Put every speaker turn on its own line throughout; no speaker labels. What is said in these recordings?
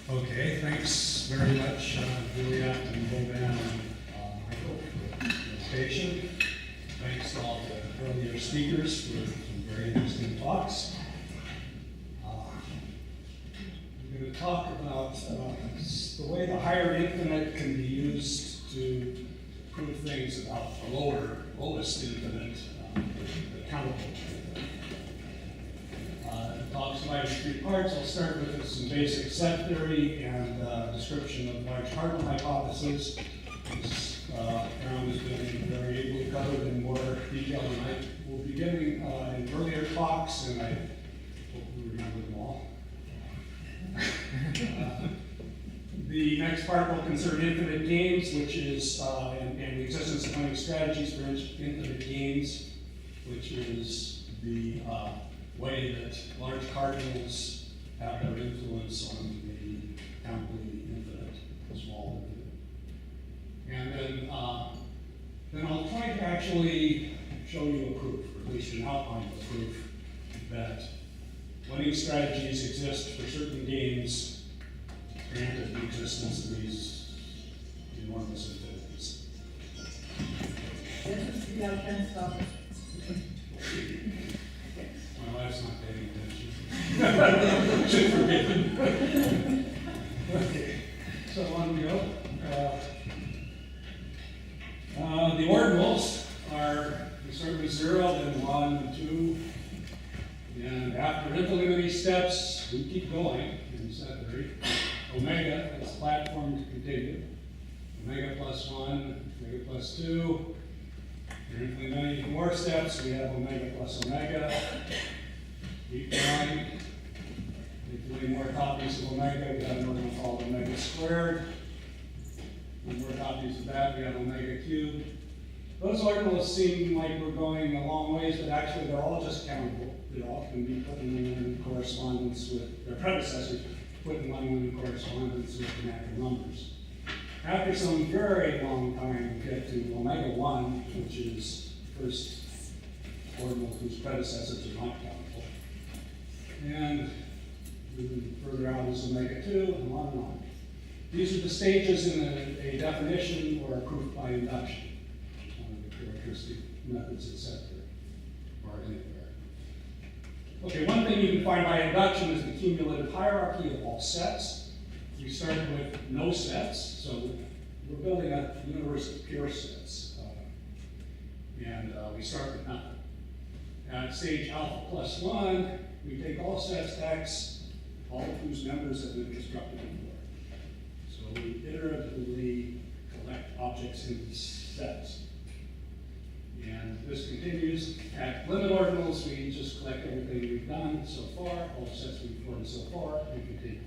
Okay, thanks very much, Juliet and Boban and Michael for the presentation. Thanks to all the earlier speakers for some very interesting talks. We're going to talk about the way the higher infinite can be used to prove things about the lowest infinite, the countable infinite. The talk's divided into three parts. I'll start with some basic set theory and description of large cardinal hypothesis. This ground has been very ably covered in more detail than I will be giving in earlier talks, and I hope you remember them all. The next part will concern infinite games, which is and the existence of finding strategies for infinite games, which is the way that large cardinals have their influence on the countably infinite, small infinite. And then I'll try to actually show you a proof, or at least an outline of a proof, that winning strategies exist for certain games, granted the existence of these enormous infinities.
You got 10 stop.
My wife's not paying attention. Should forgive me. Okay, so on we go. The ordinals are, we start with 0, then 1, and 2. And after interlimiting steps, we keep going in set theory. Omega is the platform to continue. Omega plus 1, omega plus 2. And if we know even more steps, we have omega plus omega. Keep going. If we need more copies of omega, we have another one called omega squared. And more copies of that, we have omega cubed. Those ordinals seem like we're going a long ways, but actually they're all just countable. They all can be put in correspondence with their predecessors, put in in correspondence with the natural numbers. After some very long time, we get to omega 1, which is the first ordinal whose predecessors are not countable. And moving further out is omega 2, and on and on. These are the stages in a definition or a proof by induction. One of the characteristic methods of set theory, or anywhere. Okay, one thing you can find by induction is the cumulative hierarchy of all sets. We start with no sets, so we're building a universe of pure sets. And we start with nothing. At stage alpha plus 1, we take all sets X, all of whose members have been constructed before. So we iteratively collect objects into sets. And this continues. At limit ordinals, we just collect everything we've done so far, all the sets we've formed so far, and continue.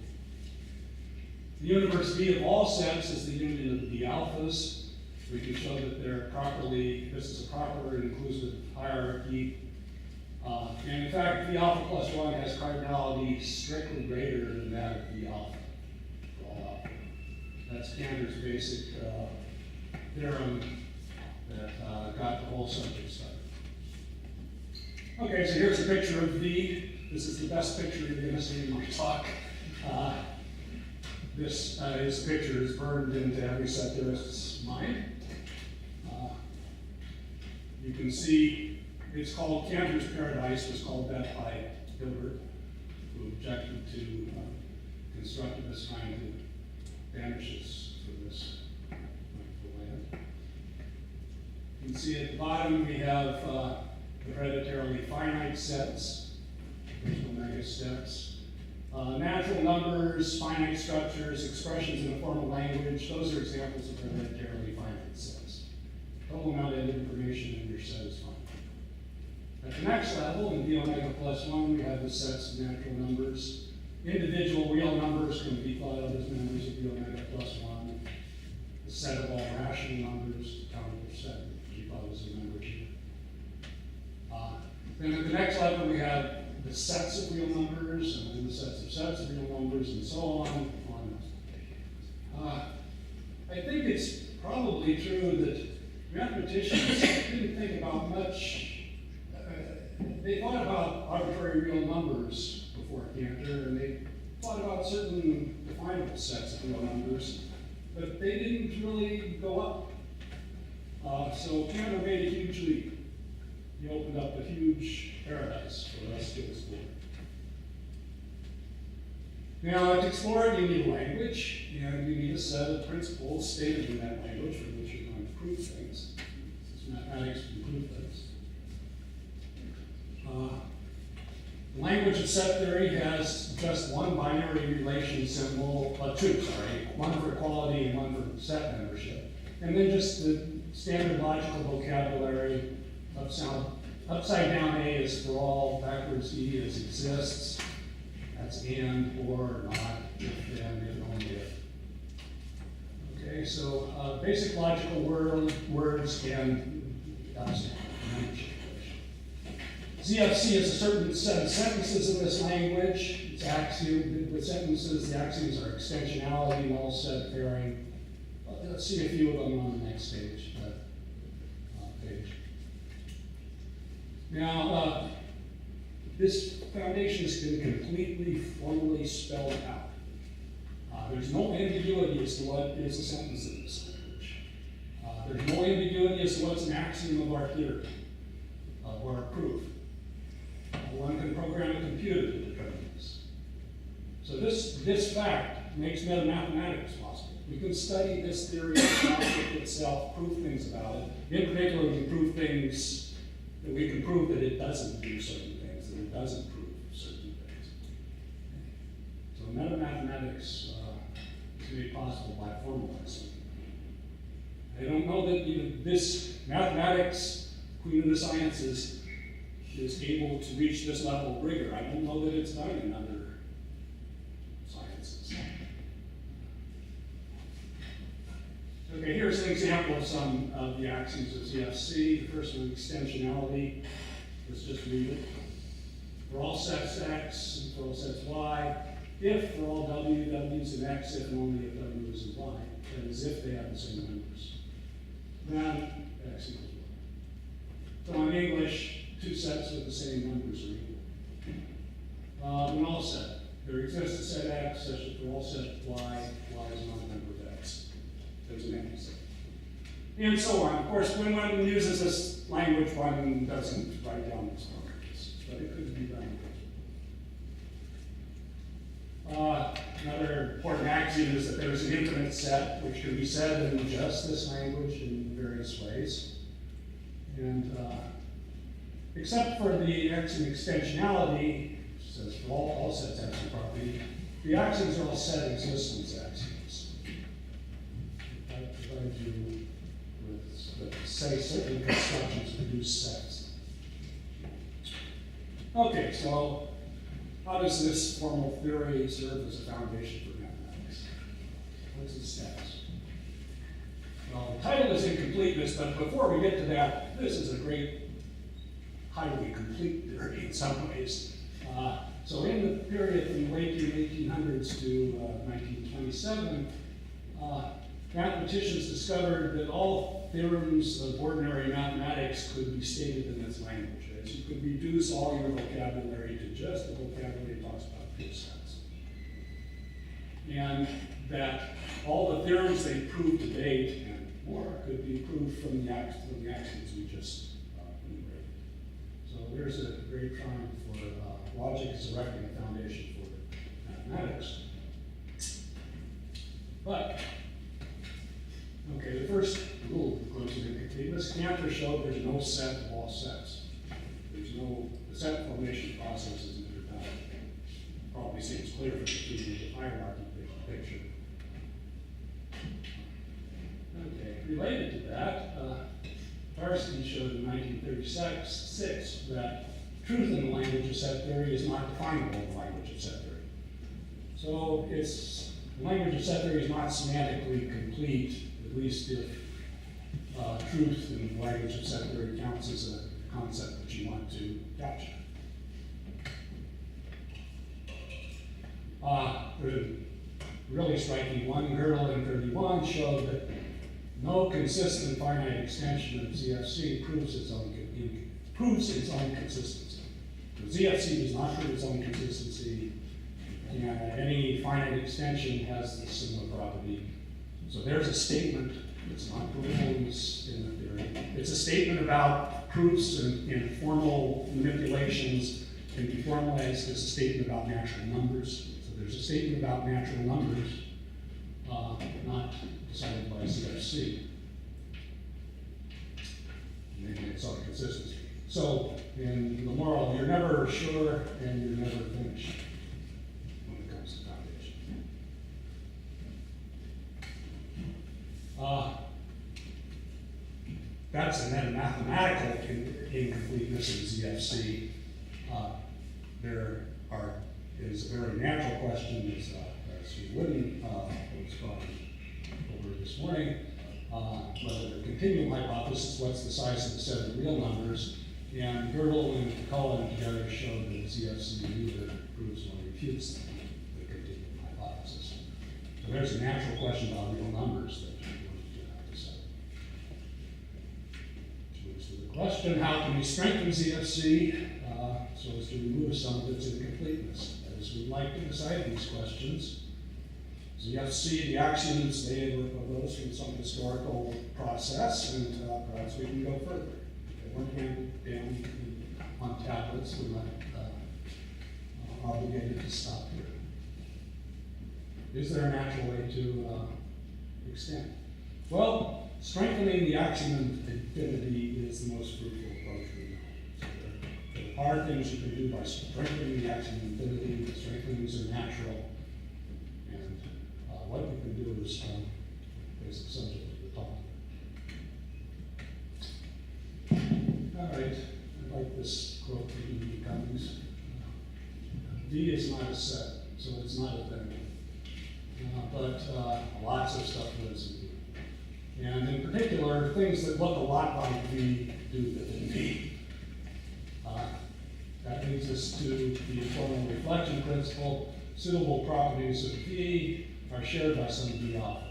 The universe V of all sets is the union of the alphas. We can show that they're properly, this is a proper and inclusive hierarchy. And in fact, V alpha plus 1 has cardinality strictly greater than that of V alpha for all alpha. That's Cantor's basic theorem that got the whole subject started. Okay, so here's a picture of V. This is the best picture you're going to see in my talk. This picture is burned into every set theorist's mind. You can see it's called Cantor's paradise, was called that by Hilbert, who objected to constructivists trying to banish us from this wonderful land. You can see at the bottom we have the hereditarily finite sets, there's omega steps. Natural numbers, finite structures, expressions in a formal language, those are examples of hereditarily finite sets. Total amount of information in your set is finite. At the next level, in V omega plus 1, we have the sets of natural numbers. Individual real numbers can be thought of as members of V omega plus 1. The set of all rational numbers, the countable set, can be thought of as a member here. Then at the next level, we have the sets of real numbers, and then the sets of real numbers, and so on. I think it's probably true that mathematicians didn't think about much. They thought about arbitrary real numbers before Cantor, and they thought about certain definable sets of real numbers, but they didn't really go up. So Cantor made a huge leap. He opened up a huge paradise for us to explore. Now, to explore it, you need language, and you need a set of principles stated in that language for which you're going to prove things. It's mathematics to prove things. The language of set theory has just one binary relation symbol, one for equality and one for set membership. And then just the standard logical vocabulary. Upside down A is for all, backwards E is exists. That's and, or, not, if, then, if, only if. Okay, so basic logical words and membership. ZFC is a certain set of sentences in this language. It's axiom, the sentences, the axioms are extensionality, null set, pairing. Let's see a few of them on the next page. Now, this foundation has been completely formally spelled out. There's no ambiguity as to what is a sentence in this language. There's no ambiguity as to what's an axiom of our theory or our proof. One can program a computer to determine this. So this fact makes metamathematics possible. We can study this theory of the object itself, prove things about it. In particular, we can prove things that we can prove that it doesn't do certain things, that it doesn't prove certain things. So metamathematics is made possible by formalizing. I don't know that even this mathematics, queen of the sciences, is able to reach this level of rigor. I don't know that it's done in other sciences. Okay, here's an example of some of the axioms of ZFC. The first one, extensionality. Let's just read it. For all sets X and for all sets Y, if for all W, W is an X, if and only if W is an Y, that is if they have the same numbers. Then X equals Y. So in English, two sets with the same numbers are equal. An all set. There exists a set X such that for all set Y, Y is not a member of X. There's an empty set. And so on. Of course, when one uses this language, one doesn't write down these properties, but it could be done. Another important axiom is that there's an infinite set, which can be said in just this language in various ways. And except for the axiom extensionality, which says for all sets have some property, the axioms are all set existence axioms. That provides you with, say, certain constructions produce sets. Okay, so how does this formal theory serve as a foundation for mathematics? What's its status? Well, the title is Incompleteness, but before we get to that, this is a great, highly complete theory in some ways. So in the period from the late 1800s to 1927, mathematicians discovered that all theorems of ordinary mathematics could be stated in this language. As you could reduce all your vocabulary to just the vocabulary that talks about pure sets. And that all the theorems they proved to date and more could be proved from the axioms we just enumerated. So there's a great triumph for logic is erecting a foundation for mathematics. But okay, the first rule of closing incompleteness, Cantor showed there's no set of all sets. There's no, the set formation process isn't independent. Probably seems clear from the 2D hierarchy picture. Okay, related to that, Tarski showed in 1936 that truth in the language of set theory is not definable in the language of set theory. So the language of set theory is not semantically complete, at least if truth in the language of set theory counts as a concept that you want to capture. The really striking one, Girdle in 31 showed that no consistent finite extension of ZFC proves its own consistency. The ZFC does not prove its own consistency, And any finite extension has this similar property. So there's a statement, it's not proposed in the theory. It's a statement about proofs and formal manipulations can be formalized as a statement about natural numbers. So there's a statement about natural numbers, not decided by CFC. Maybe it's on consistency. So in the moral, you're never sure and you're never finished when it comes to foundation. That's a mathematical incompleteness in ZFC. There is a very natural question, as Steve Wooden was going over this morning, whether the continuum hypothesis, what's the size of the set of real numbers, and Gödel and Cullen together showed that ZFC neither proves nor refutes the continuum hypothesis. So there's a natural question about real numbers that we want to decide. Which moves to the question, how can we strengthen ZFC so as to remove some of its incompleteness? As we'd like to decide these questions, ZFC, the axioms, they arose from some historical process, and perhaps we can go further. They weren't handed down on tablets. We're not obligated to stop here. Is there a natural way to extend? Well, strengthening the axiom of infinity is the most fruitful approach we know. So there are things you can do by strengthening the axiom of infinity. The strengthenings are natural. What we can do is basic subject of the talk. All right, I like this quote from E.B. Cummings. D is not a set, so it's not a thing. But lots of stuff lives in D. And in particular, things that look a lot like V do within V. That leads us to the informal reflection principle. Suitable properties of V are shared by some V alpha.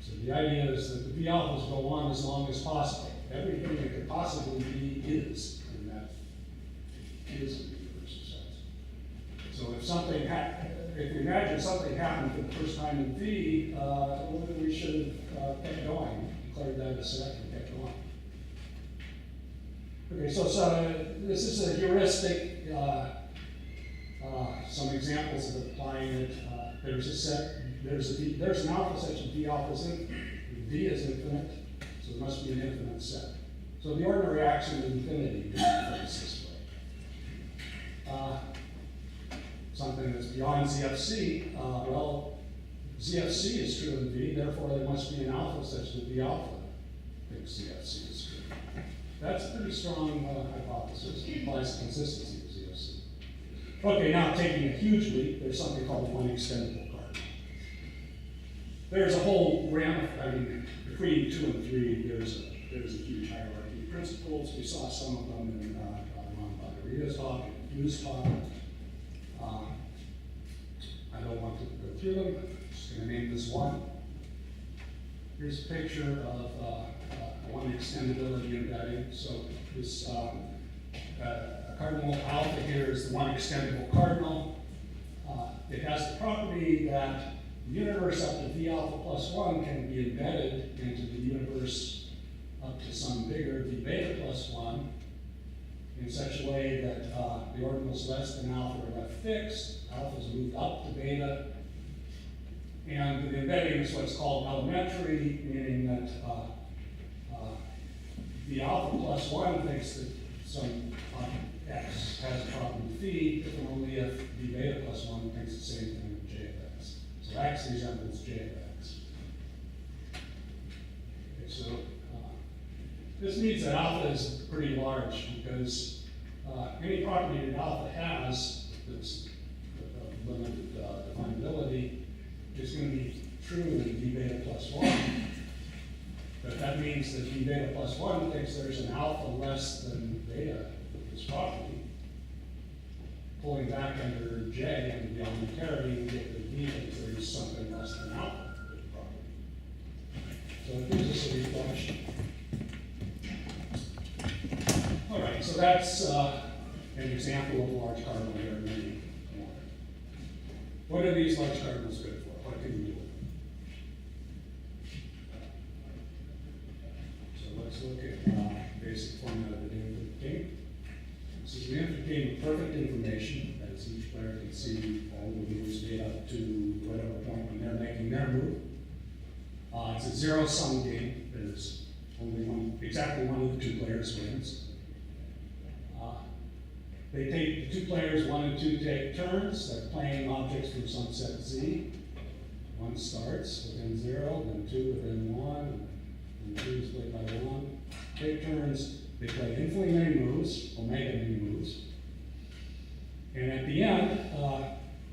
So the idea is that the V alphas go on as long as possible. Everything that could possibly be is, and that is in the universal sense. So if something if you imagine something happened for the first time in V, we should have kept going, declared that a set and kept going. Okay, so this is a heuristic. Some examples of applying it. There's a set. There's an alpha such that V alpha is infinite. V is infinite, so it must be an infinite set. So the ordinary axiom of infinity is this way. Something that's beyond ZFC. Well, ZFC is true in V. Therefore, there must be an alpha such that V alpha thinks ZFC is true. That's a pretty strong hypothesis. It implies consistency of ZFC. Okay, now taking a huge leap, there's something called one extendable cardinal. There's a whole between 2 and 3, there's a huge hierarchy of principles. We saw some of them in Ron Bauderia's talk and Hugh's talk. I don't want to go through them. I'm just going to name this one. Here's a picture of one extendability embedding. So this cardinal alpha here is the one extendable cardinal. It has the property that the universe up to V alpha plus 1 can be embedded into the universe up to some bigger V beta plus 1 in such a way that the ordinals less than alpha are left fixed, alpha is moved up to beta, and the embedding is what's called elementary, meaning that the alpha plus 1 thinks that some x has a property phi, if and only if V beta plus 1 thinks the same thing with j of x. So x resembles j of x. Okay, so this means that alpha is pretty large because any property that alpha has that's limited definability is going to be true in V beta plus 1. But that means that V beta plus 1 thinks there's an alpha less than beta with this property. Pulling back under J and the elementarity, we get that V thinks there's something less than alpha with the property. So it gives us a reflection. All right, so that's an example of a large cardinal. There are many more. What are these large cardinals good for? What can you do with them? So let's look at basic formula of the input game. This is the input game with perfect information, as each player can see all the moves made up to whatever point when they're making their move. It's a zero-sum game. There's only one, exactly one of the two players wins. They take, the two players, 1 and 2, take turns. They're playing objects from some set Z. One starts within 0, then 2 within 1, and 2 is played by 1. Take turns. They play infinitely many moves, omega many moves. And at the end,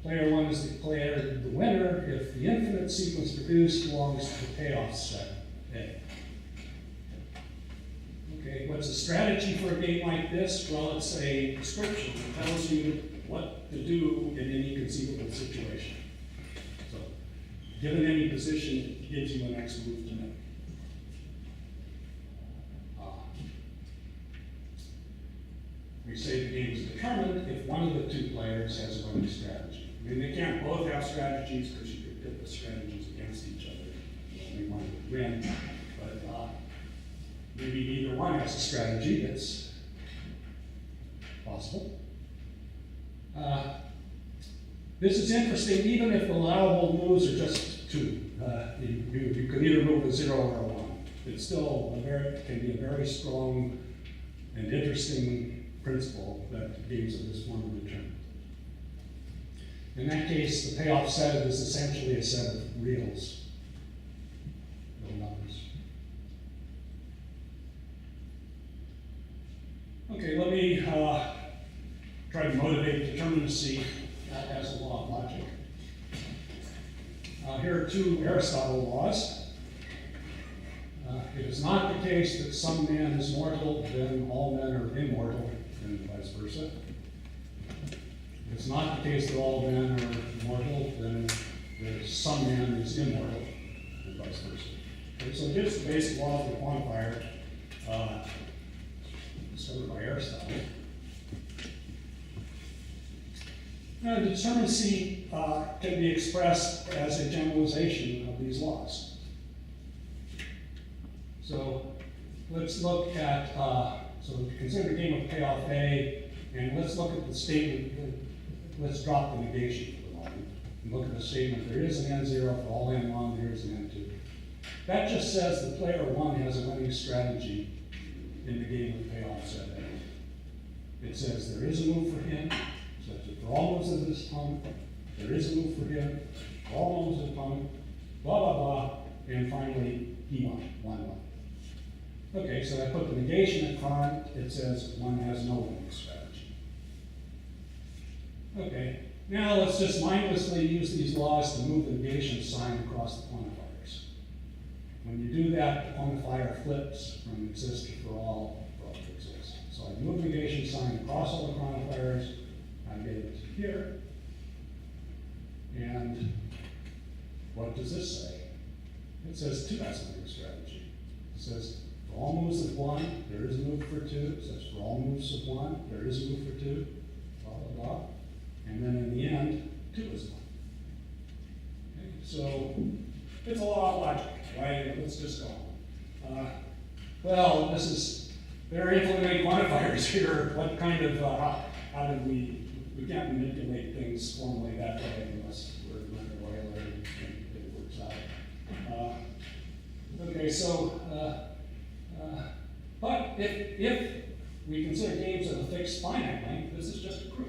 player 1 is declared the winner if the infinite sequence produced belongs to the payoff set A. Okay, what's a strategy for a game like this? Well, it's a description that tells you what to do in any conceivable situation. So, given any position, it gives you a next move to make. We say the game is determined if one of the two players has a winning strategy. I mean, they can't both have strategies because you could pit the strategies against each other. Only one would win, but maybe neither one has a strategy. That's possible. This is interesting, even if the allowable moves are just 2. You could either move a 0 or a 1. It's still can be a very strong and interesting principle that games of this form are determined. In that case, the payoff set is essentially a set of reals, real numbers. Okay, let me try to motivate determinacy as a law of logic. Here are 2 Aristotle laws. It is not the case that some man is mortal, then all men are immortal, and vice versa. It's not the case that all men are mortal, then some man is immortal, and vice versa. Okay, so here's the basic law of the quantifier discovered by Aristotle. Now, determinacy can be expressed as a generalization of these laws. So let's look at, so consider the game of payoff A, and let's look at the statement, let's drop the negation for the moment, and look at the statement, there is an N0 for all N1, there is an N2. That just says that player 1 has a winning strategy in the game of payoff set A. It says there is a move for him, such that for all moves of this opponent, there is a move for him, for all moves of the opponent, blah, blah, blah, and finally, he won. Okay, so I put the negation in front, it says 1 has no winning strategy. Okay, now let's just mindlessly use these laws to move the negation sign across the quantifiers. When you do that, the quantifier flips from exist to for all to exist. So I move the negation sign across all the quantifiers, I get it here. And what does this say? It says 2 has a winning strategy. It says for all moves of 1, there is a move for 2. It says for all moves of 1, there is a move for 2. Blah, blah, blah. And then in the end, 2 is 1. Okay, so it's a law of logic, right? Let's just go on. Well, there are infinitely many quantifiers here. What kind of, how did we can't manipulate things formally that way unless we're Leonard Euler and it works out. Okay, so, but if we consider games of a fixed finite length, this is just a proof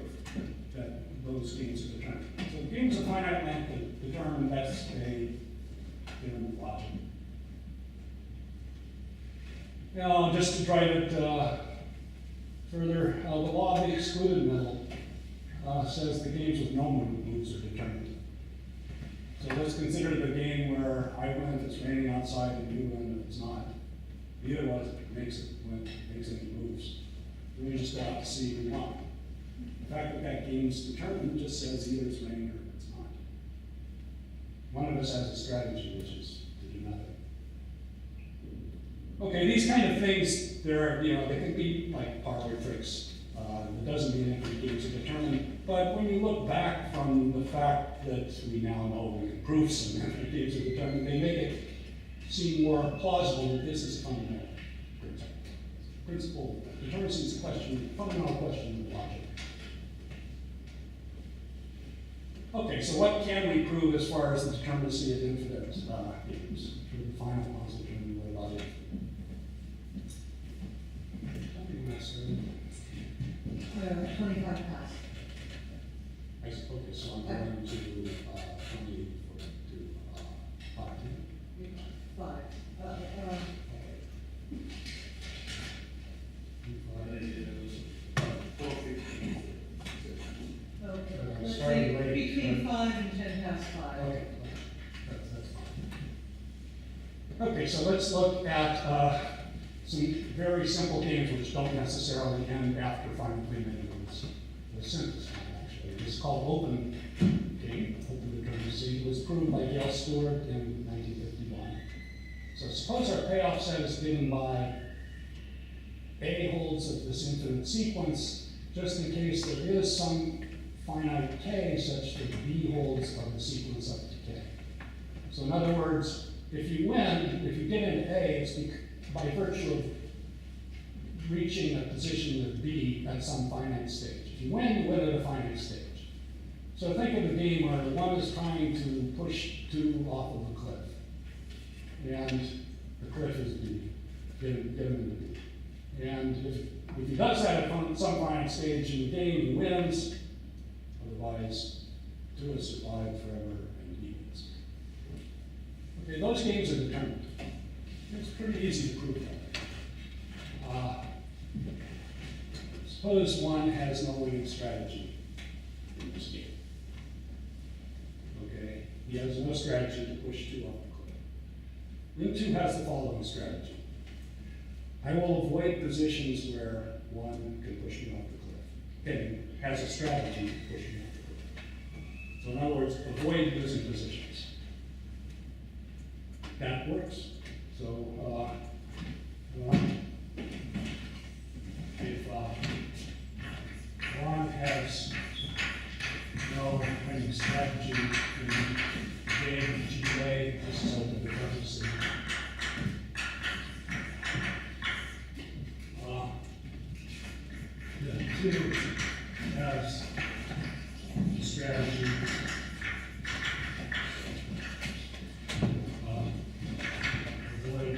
that those games are determined. So games of finite length are determined, that's a theorem of logic. Now, just to drive it further, the law of the excluded middle says the games with no moves are determined. So let's consider the game where I win if it's raining outside and you win if it's not. Neither one makes any moves. Then we just go out to see who won. The fact that that game's determined just says either it's raining or it's not. One of us has a strategy, which is to do nothing. Okay, these kind of things, they can be like parlor tricks. It doesn't mean that the games are determined, But when you look back from the fact that we now know we can prove some games of determinant, they make it seem more plausible that this is a fundamental principle. Determinacy is a question, fundamental question of logic. Okay, so what can we prove as far as the determinacy of infinite games for the final positive determinant value? Nothing necessary.
25 pass.
Okay, so I'm going to 20 to 5.
5. Okay, let's
starting
say
late,
between 5 and 10 past 5.
Okay, that's fine. Okay, so let's look at some very simple games which don't necessarily end after final agreement with synthesis, actually. It's called open game, open determinacy. It was proved by Gail Stewart in 1951. So suppose our payoff set is given by A holds of this infinite sequence, just in case there is some finite k such that B holds of the sequence up to k. So in other words, if you win, if you get into A, it's by virtue of reaching a position with B at some finite stage. If you win at a finite stage. So think of a game where one is trying to push 2 off of a cliff, and the cliff is B, get him into B. And if he does that at some finite stage in the game, he wins. Otherwise, 2 has survived forever and he wins. Okay, those games are determined. It's pretty easy to prove that. Suppose one has no winning strategy in this game. Okay, he has no strategy to push 2 off the cliff. Then 2 has the following strategy. I will avoid positions where 1 can push me off the cliff. And has a strategy to push me off the cliff. So in other words, avoid losing positions. That works. So if one has no winning strategy in game GA, this is open determinacy. The 2 has strategy avoid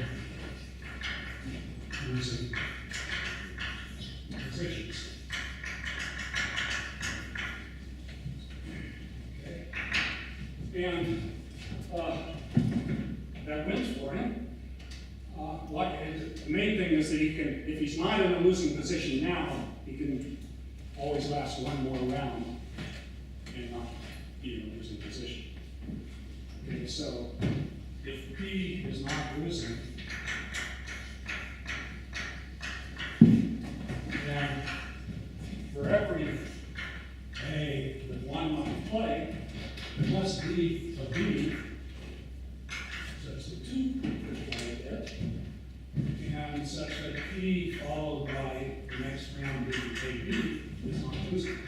losing positions. Okay. And that wins for him. The main thing is that he can, if he's not in a losing position now, he can always last one more round and not be in a losing position. Okay, so if P is not losing, then for every A that 1 might play, there must be a B such that 2 could play it, and such that P followed by the next round being AB is not losing.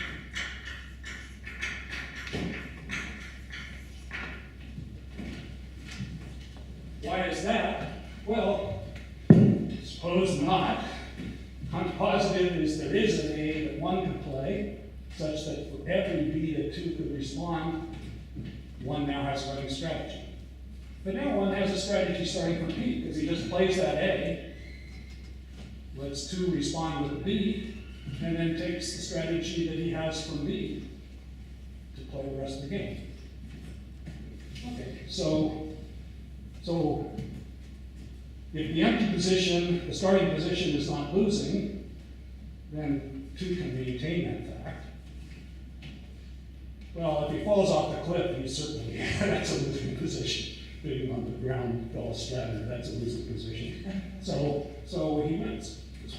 Why is that? Well, suppose not. Positive is there is an A that 1 could play, such that for every B that 2 could respond, 1 now has a running strategy. But now 1 has a strategy starting from B, because he just plays that A, lets 2 respond with a B, and then takes the strategy that he has from B to play the rest of the game. Okay, so if the empty position, the starting position is not losing, then 2 can maintain that fact. Well, if he falls off the cliff, he's certainly, that's a losing position. Being on the ground, fell stranded, that's a losing position. So he wins this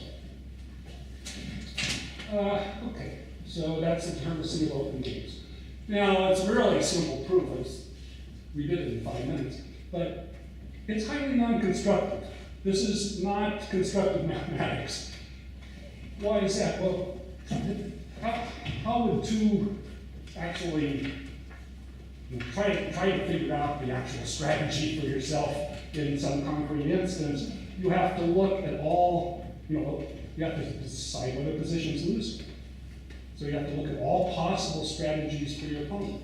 way. Okay, so that's the determinacy of open games. Now, it's a really simple proof. We did it in 5 minutes, but it's highly non-constructive. This is not constructive mathematics. Why is that? Well,
how would two actually try to figure out the actual strategy for yourself in some concrete instance? You have to look at all, you have to decide whether position's losing. So you have to look at all possible strategies for your opponent.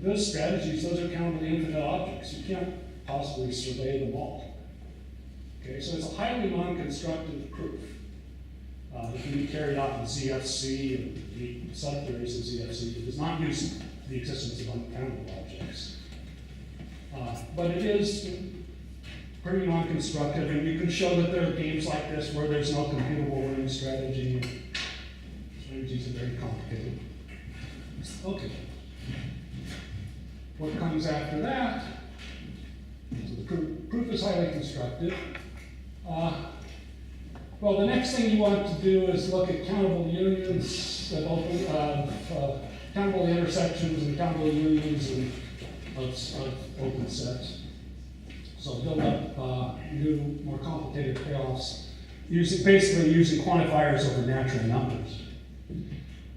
Those strategies, those are counted infinite objects. You can't possibly survey them all. Okay, so it's a highly non-constructive proof. It can be carried out in ZFC and the subtheories of ZFC. It does not use the existence of uncountable objects. But it is pretty non-constructive, and you can show that there are games like this where there's no computable winning strategy. Strategies are very complicated. Okay. What comes after that? So the proof is highly constructive. Well, the next thing you want to do is look at countable unions that countable intersections and countable unions of open sets. So build up new, more complicated payoffs, basically using quantifiers over natural numbers.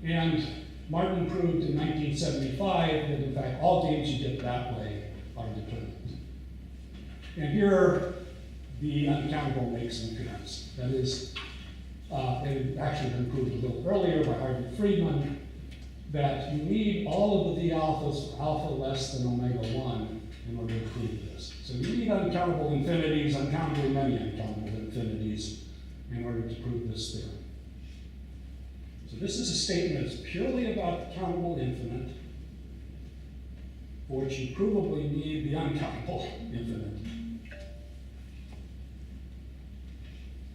And Martin proved in 1975 that in fact all games you get that way are determined. And here the uncountable makes an appearance. That is, it had actually been proved a little earlier by Harvey Friedman that you need all of the d alphas for alpha less than omega 1 in order to prove this. So you need uncountable infinities, uncountably many uncountable infinities in order to prove this theorem. So this is a statement that's purely about the countable infinite, for which you provably need the uncountable infinite.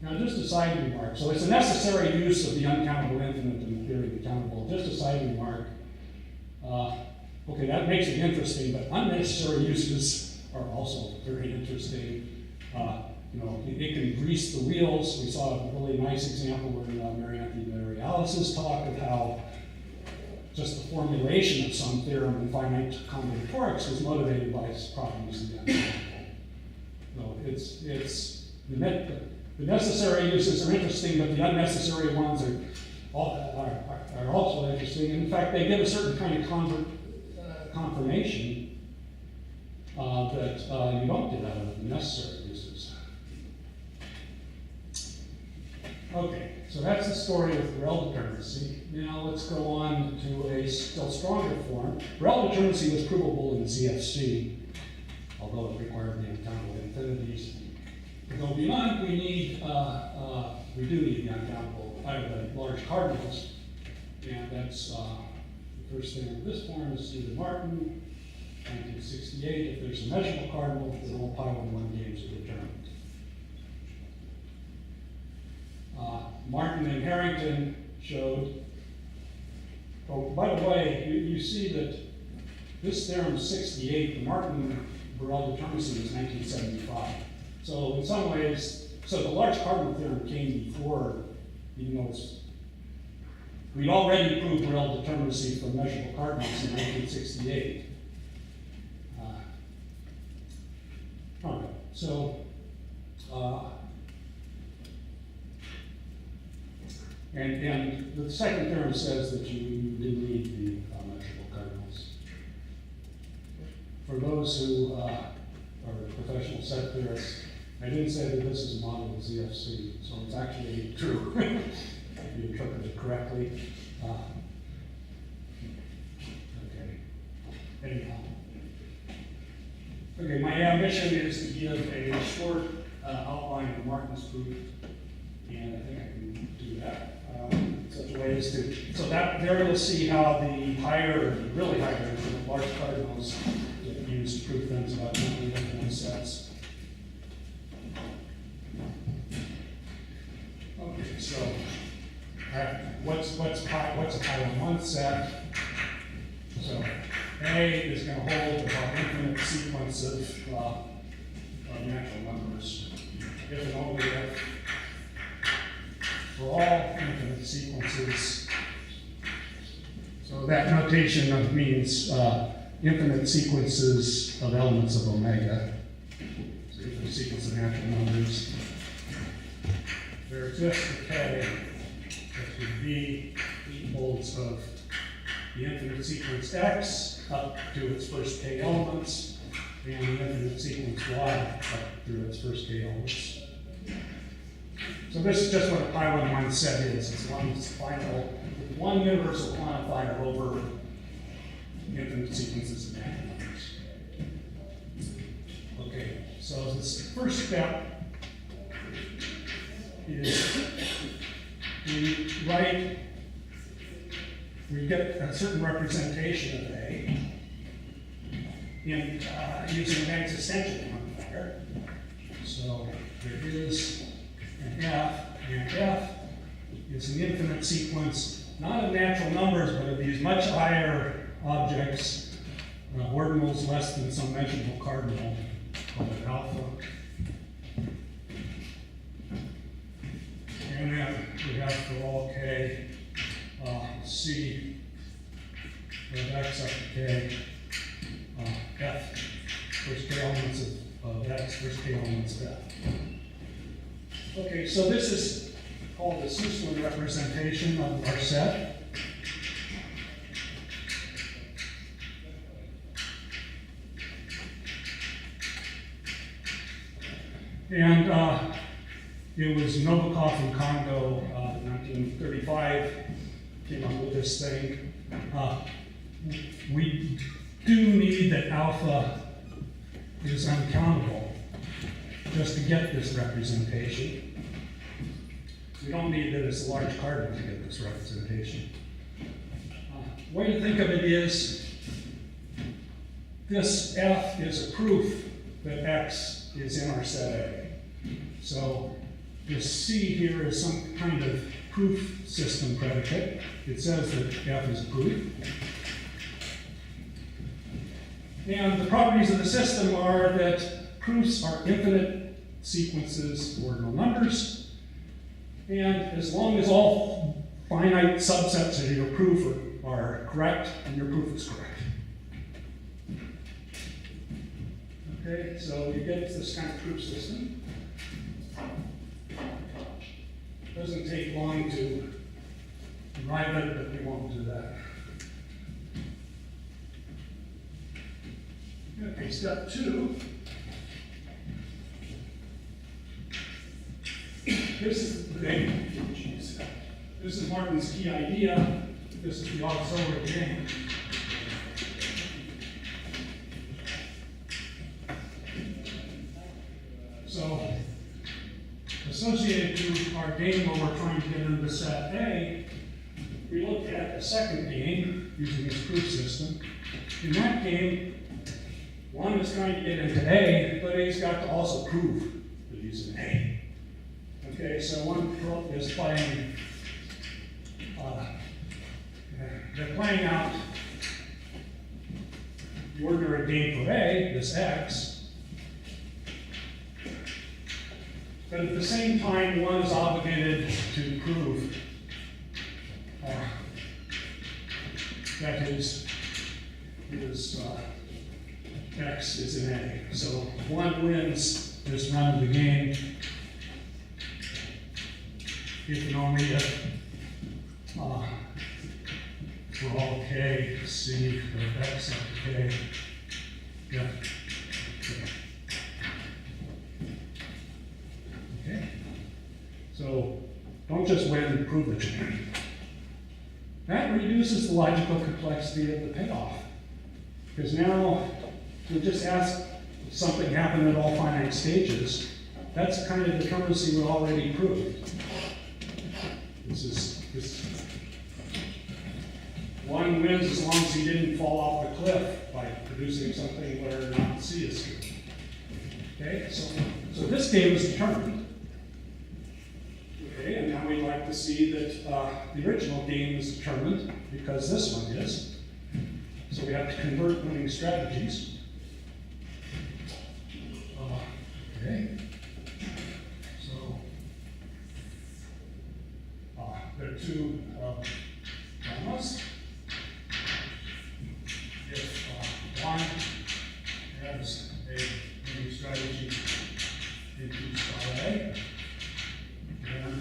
Now, just a side remark. So it's a necessary use of the uncountable infinite in the theory of the countable. Just a side remark. Okay, that makes it interesting, but unnecessary uses are also very interesting. It can grease the wheels. We saw a really nice example in Mary Anthony Mary Alice's talk of how just the formulation of some theorem in finite combinatorics was motivated by its properties of the uncountable. So the necessary uses are interesting, but the unnecessary ones are also interesting. And in fact, they give a certain kind of confirmation that you don't get out of the necessary uses. Okay, so that's the story of Borel determinacy. Now let's go on to a still stronger form. Borel determinacy was provable in ZFC, although it required the uncountable infinities. To go beyond, we do need the uncountable, the large cardinals, and that's the first thing in this form is due to Martin, 1968. If there's a measurable cardinal, then all pi 1 games are determined. Martin and Harrington showed. Oh, by the way, you see that this theorem is 68. The Martin-Borel determinacy was 1975. So in some ways, the large cardinal theorem came before, even though we'd already proved Borel determinacy for measurable cardinals in 1968. All right, so, and the second theorem says that you do need the measurable cardinals. For those who are professional set theorists, I didn't say that this is a model of ZFC, so it's actually true if you interpret it correctly. Okay. Anyhow. Okay, my ambition is to give a short outline of Martin's proof, and I think I can do that. Such a way as to, so that there you'll see how the really higher, large cardinals get used to prove things about infinite sets. Okay, so what's a pi 1 set? So A is going to hold about infinite sequence of natural numbers. If and only if for all infinite sequences. So that notation means infinite sequences of elements of omega. So infinite sequence of natural numbers. There exists a K that would be holds of the infinite sequence X up to its first k elements, and the infinite sequence Y up through its first k elements. So this is just what a pi1 set is. It's one universal quantifier over infinite sequences of natural numbers. Okay, so this first step is we get a certain representation of A in using an existential quantifier. So there is an F, and F is an infinite sequence, not of natural numbers, but of these much higher objects, ordinals less than some measurable cardinal, called alpha. And then we have for all k, C of x up to k, f, first k elements of x, first k elements of f. Okay, so this is called the Suslin representation of our set. And it was Novikov and Kondo in 1935 came up with this thing. We do need that alpha is uncountable just to get this representation. We don't need that it's a large cardinal to get this representation. Way to think of it is this F is a proof that X is in our set A. So this C here is some kind of proof system predicate. It says that F is a proof. And the properties of the system are that proofs are infinite sequences of ordinal numbers. And as long as all finite subsets of your proof are correct, then your proof is correct. Okay, so you get this kind of proof system. Doesn't take long to arrive at it, but we won't do that. Okay, step 2. This is the This is Martin's key idea. This is the auxiliary game. So, associated to our game where we're trying to get into set A, we looked at a second game using this proof system. In that game, one is trying to get into A, but A's got to also prove that he's in A. Okay, so one is playing, they're playing out the ordinary game for A, this X, but at the same time, one is obligated to prove that his X is in A. So one wins this round of the game if and only if for all k, C of x up to k, yeah. Okay. So don't just win and prove that you win. That reduces the logical complexity of the payoff. Because now we just ask if something happened at all finite stages. That's the kind of determinacy we already proved. This one wins as long as he didn't fall off the cliff by producing something where not C is true. Okay, so this game is determined. Okay, and now we'd like to see that the original game is determined because this one is. So we have to convert winning strategies. Okay. So there are two lemmas. If one has a winning strategy into style A, then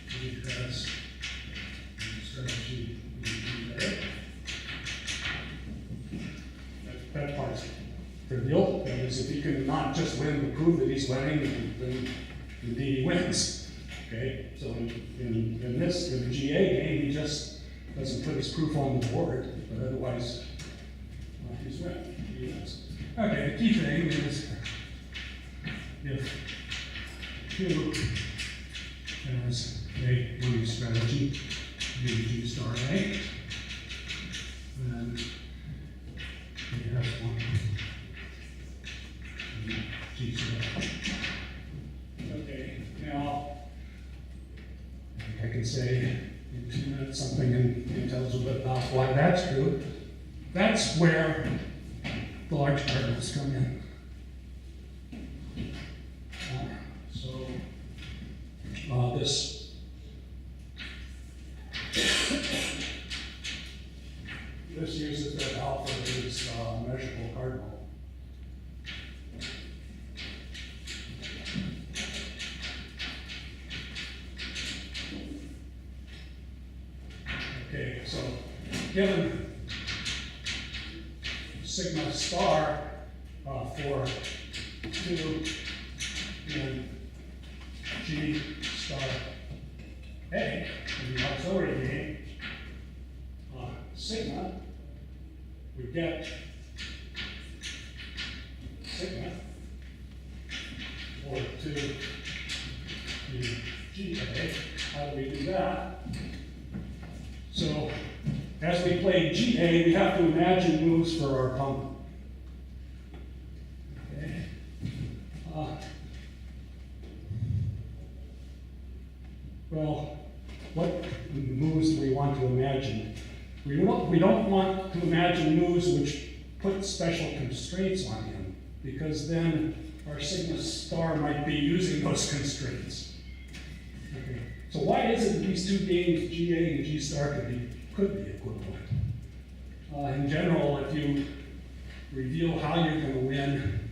he has for the ultimate is if he can not just win to prove that he's winning, then indeed he wins. Okay, so in the GA game, he just doesn't put his proof on the board, but otherwise, he's winning. He wins. Okay, the key thing is if Q has a winning strategy, G star A, then he has one G star. Okay, now I think I can say in 2 minutes something and tell us a bit about why that's true. That's where the large cardinals come in. This uses that alpha is measurable cardinal. Okay, so given sigma star for 2 in G star A in the auxiliary game, sigma, we get sigma for 2 in GA. How do we do that? So, as we play GA, we have to imagine moves for our opponent. Okay. Well, what moves do we want to imagine? We don't want to imagine moves which put special constraints on him, because then our sigma star might be using those constraints. Okay. So why is it that these two games, GA and G star, could be equivalent? In general, if you reveal how you're going to win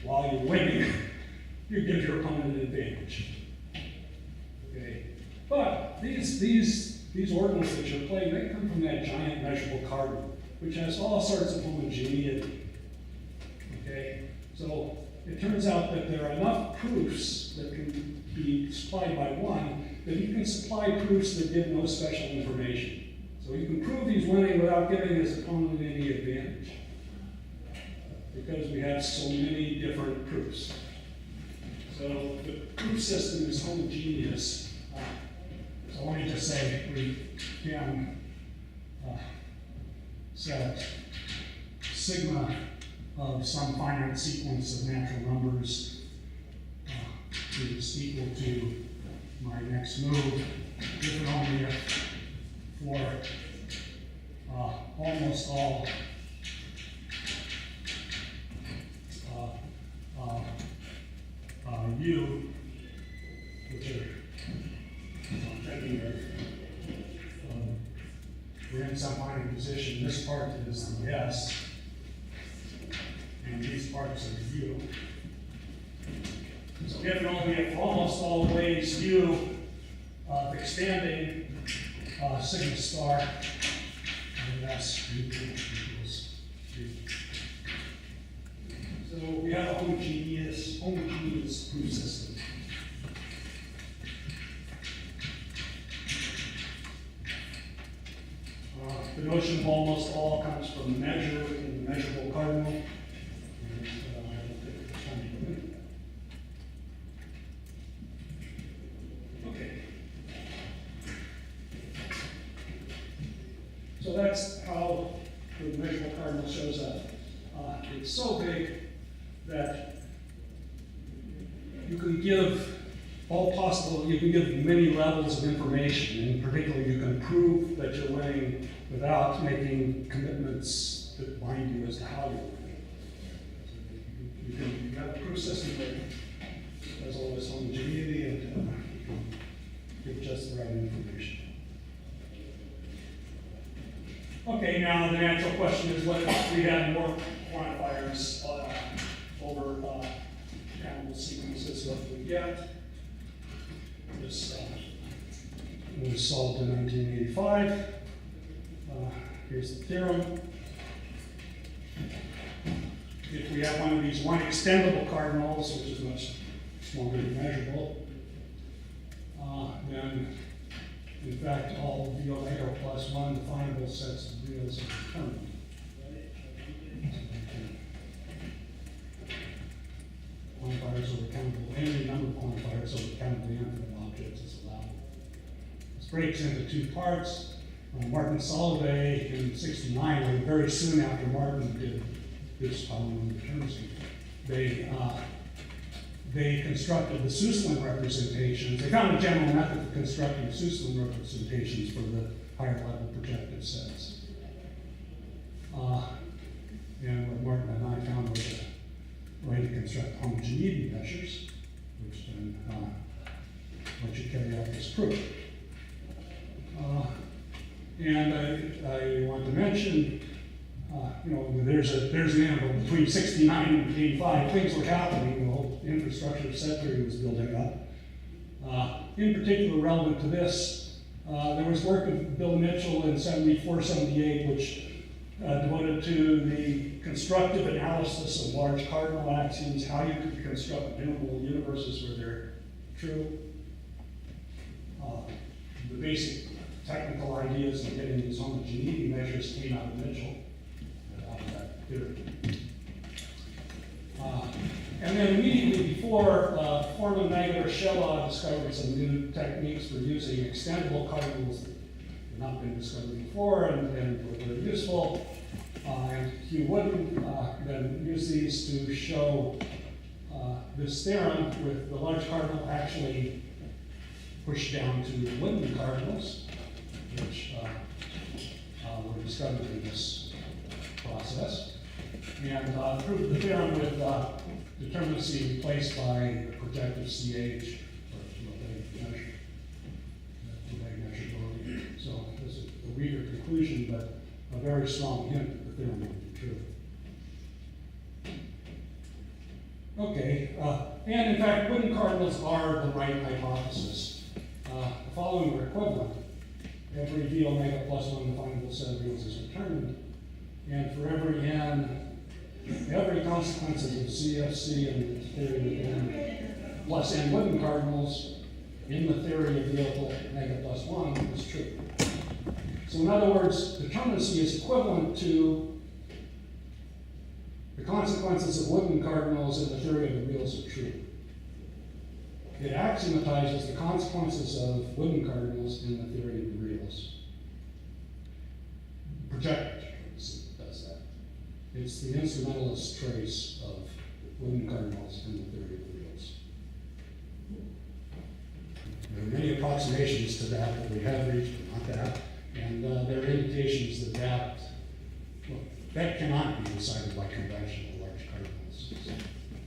while you're winning, you give your opponent an advantage. Okay. But these ordinals that you're playing, they come from that giant measurable cardinal, which has all sorts of homogeneity. Okay? So it turns out that there are enough proofs that can be supplied by one that you can supply proofs that give no special information. So you can prove he's winning without giving his opponent any advantage, because we have so many different proofs. So the proof system is homogeneous. So let me just say we can set sigma of some finite sequence of natural numbers is equal to my next move, if and only if for almost all u, which are I'm thinking of, we're in some finite position. This part is the S, and these parts are the U. So if and only if almost always U expanding sigma star, and that's U equals U. So we have a homogeneous proof system. The notion of almost all comes from the measure in the measurable cardinal. And, okay. So that's how the measurable cardinal shows up. It's so big that you can give you can give many levels of information, and particularly you can prove that you're winning without making commitments that bind you as to how you're winning. You have a proof system that has all this homogeneity and you can give just the right information. Okay, now the natural question is, what if we had more quantifiers over countable sequences? What do we get? This was solved in 1985. Here's the theorem. if we have one of these one extendable cardinals, which is much smaller and measurable, then in fact all V omega plus one definable sets of reals are determined. Quantifiers over countable, any number of quantifiers over countable infinite objects is allowed. This breaks into two parts. Martin Solovay in '69, or very soon after Martin did this polynomial determinacy, they constructed the Suslin representations. They found a general method for constructing Suslin representations for the higher level projective sets. And what Martin and I found was a way to construct homogeneity measures, which then let you carry out this proof. And I want to mention, there's an interval between '69 and '85. Things were happening. The whole infrastructure of set theory was building up. In particular, relevant to this, there was work of Bill Mitchell in '74, '78, which devoted to the constructive analysis of large cardinal axioms, how you could construct minimal universes where they're true. The basic technical ideas of getting these homogeneity measures came out of Mitchell, out of that theory. And then immediately before, Foreman, Magid, or Shellah discovered some new techniques for using extendable cardinals that had not been discovered before and were very useful. And Hugh Wooden then used these to show this theorem with the large cardinal actually pushed down to Wooden cardinals, which were discovered in this process, and proved the theorem with determinacy replaced by projective CH, or Lebesgue measurability. So this is a weaker conclusion, but a very strong hint that the theorem would be true. Okay, and in fact, Wooden cardinals are the right hypothesis. The following are equivalent. Every V omega plus one definable set of reals is determined, and for every n, every consequences of CFC and the theory of n plus n Wooden cardinals in the theory of V omega plus one is true. So in other words, determinacy is equivalent to the consequences of Wooden cardinals in the theory of the reals are true. It axiomatizes the consequences of Wooden cardinals in the theory of the reals. Projective determinacy does that. It's the instrumentalist trace of Wooden cardinals in the theory of the reals. There are many approximations to that we have reached, but not that. And there are indications that that cannot be decided by conventional large cardinals.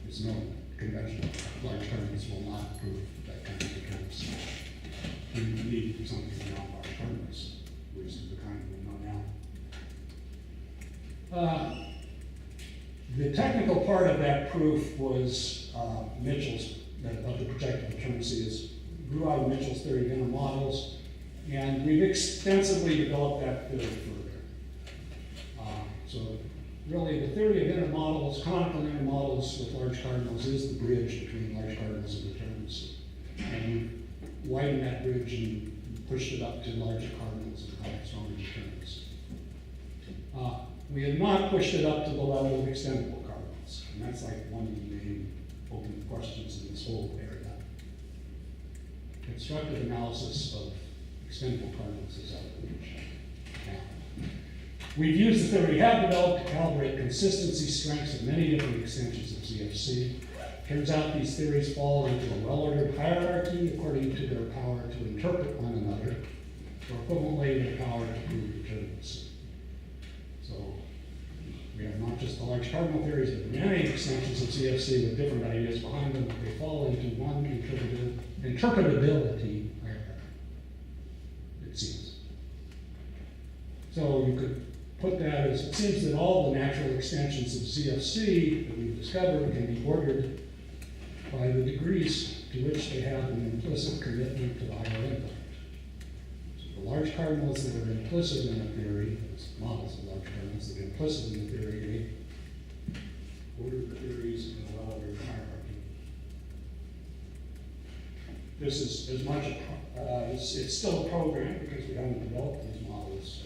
There's no conventional large cardinals will not prove that kind of occurrence. You need something beyond large cardinals, which is the kind we know now. The technical part of that proof was Mitchell's, of the projective determinacy, grew out of Mitchell's theory of inner models, and we've extensively developed that theory further. So really, the theory of inner models, canonical inner models with large cardinals, is the bridge between large cardinals and determinacy. And we've widened that bridge and pushed it up to larger cardinals and higher, stronger determinacy. We have not pushed it up to the level of extendable cardinals, and that's like one of the main open questions in this whole area. Constructive analysis of extendable cardinals is out of reach now. We've used the theory we have developed to calibrate consistency strengths of many different extensions of ZFC. Turns out these theories fall into a well-ordered hierarchy according to their power to interpret one another, or equivalently their power to prove determinacy. So we have not just the large cardinal theories, but many extensions of ZFC with different ideas behind them. They fall into one interpretability hierarchy, it seems. So you could put that as, it seems that all the natural extensions of ZFC that we've discovered can be ordered by the degrees to which they have an implicit commitment to the higher input. So the large cardinals that are implicit in a theory, models of large cardinals that are implicit in the theory,
order the theories and allow their hierarchy. This is as much, it's still a program because we haven't developed these models.